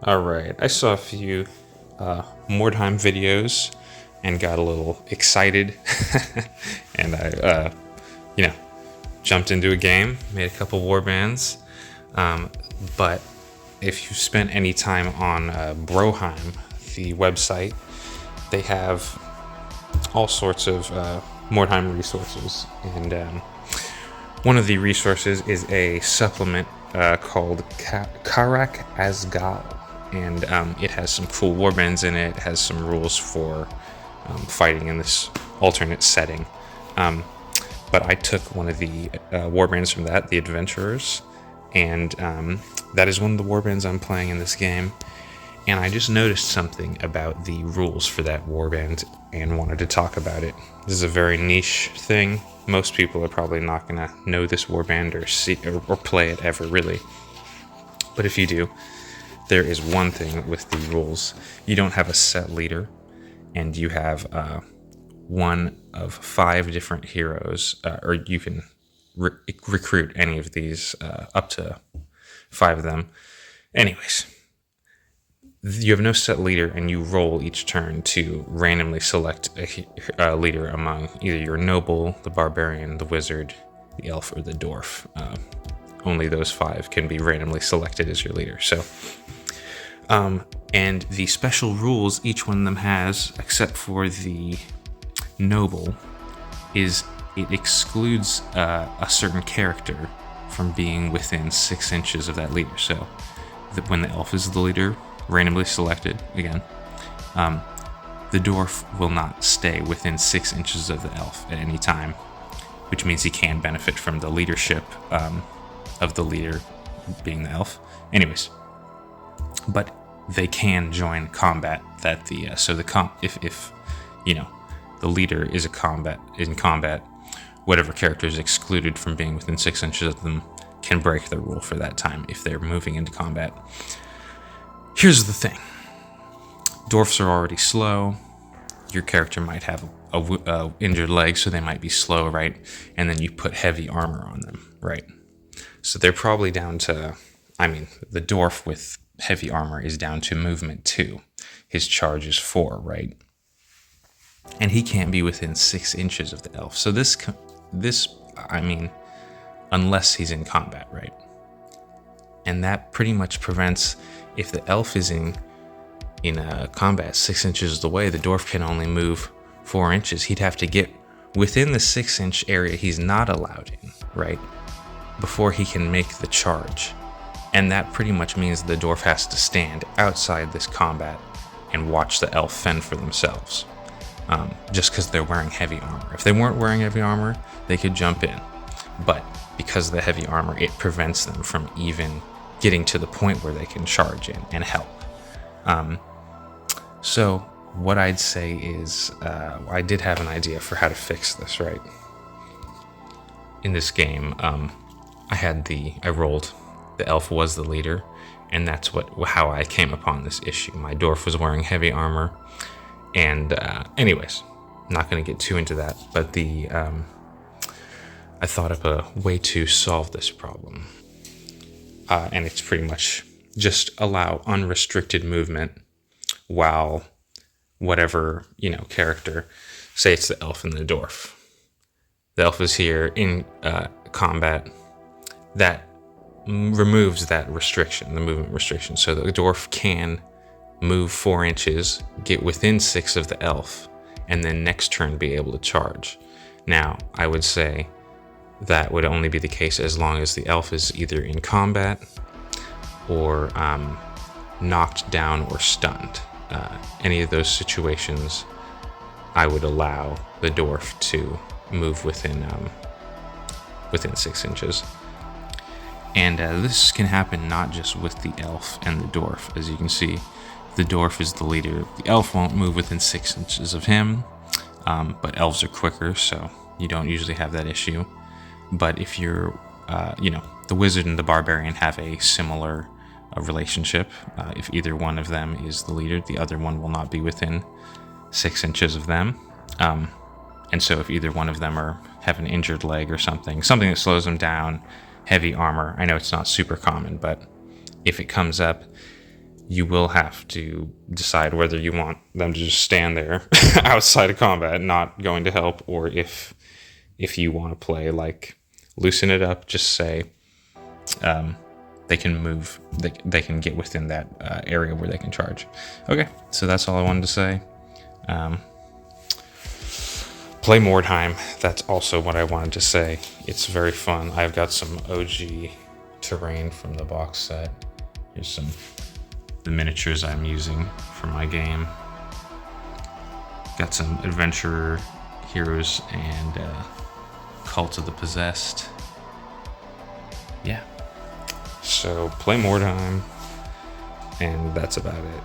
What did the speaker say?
All right, I saw a few Mordheim videos and got a little excited, and I jumped into a game, made a couple warbands. But if you've spent any time on Broheim, the website, they have all sorts of Mordheim resources, and one of the resources is a supplement called Karak Asgal, and it has some cool warbands in it. It has some rules for fighting in this alternate setting. But I took one of the warbands from that, the Adventurers, and that is one of the warbands I'm playing in this game. And I just noticed something about the rules for that warband and wanted to talk about it. This is a very niche thing. Most people are probably not going to know this warband or see or play it ever, really. But if you do, there is one thing with the rules. You don't have a set leader, and you have one of 5 different heroes, or you can recruit any of these, up to 5 of them. Anyways, you have no set leader, and you roll each turn to randomly select a leader among either your noble, the barbarian, the wizard, the elf, or the dwarf. Only those 5 can be randomly selected as your leader. So, and the special rules each one of them has, except for the noble, is it excludes a certain character from being within 6 inches of that leader. So, when the elf is the leader, randomly selected again, the dwarf will not stay within 6 inches of the elf at any time, which means he can benefit from the leadership of the leader being the elf. Anyways, but they can join combat. That the if the leader is in combat, whatever character is excluded from being within 6 inches of them can break the rule for that time if they're moving into combat. Here's the thing. Dwarfs are already slow. Your character might have a injured leg, so they might be slow, right? And then you put heavy armor on them, right? So they're probably down to, the dwarf with heavy armor is down to movement 2. His charge is 4, right? And he can't be within 6 inches of the elf. So this, unless he's in combat, right? And that pretty much prevents, if the elf is in a combat 6 inches away, the dwarf can only move 4 inches. He'd have to get within the 6-inch area he's not allowed in, right? Before he can make the charge. And that pretty much means the dwarf has to stand outside this combat and watch the elf fend for themselves. Just because they're wearing heavy armor. If they weren't wearing heavy armor, they could jump in. But because of the heavy armor, it prevents them from even getting to the point where they can charge in and help. So what I'd say is, I did have an idea for how to fix this, right? In this game, I rolled, the elf was the leader, and that's how I came upon this issue. My dwarf was wearing heavy armor, and anyways, I'm not going to get too into that, but I thought of a way to solve this problem. And it's pretty much just allow unrestricted movement while whatever, character, say it's the elf and the dwarf. The elf is here in combat. That removes that restriction, the movement restriction. So the dwarf can move 4 inches, get within 6 of the elf, and then next turn be able to charge. Now, I would say that would only be the case as long as the elf is either in combat or knocked down or stunned. Any of those situations, I would allow the dwarf to move within 6 inches. And this can happen not just with the elf and the dwarf. As you can see, the dwarf is the leader. The elf won't move within 6 inches of him, but elves are quicker, so you don't usually have that issue. But if you're, the wizard and the barbarian have a similar relationship. If either one of them is the leader, the other one will not be within 6 inches of them. And so if either one of them have an injured leg or something that slows them down, heavy armor, I know it's not super common, but if it comes up, you will have to decide whether you want them to just stand there outside of combat, not going to help, or if you want to play, like, loosen it up, just say they can move, they can get within that area where they can charge. Okay, so that's all I wanted to say. Play Mordheim. That's also what I wanted to say. It's very fun. I've got some OG terrain from the box set. Here's the miniatures I'm using for my game. Got some adventurer heroes and Cult of the Possessed. Yeah. So play Mordheim, and that's about it.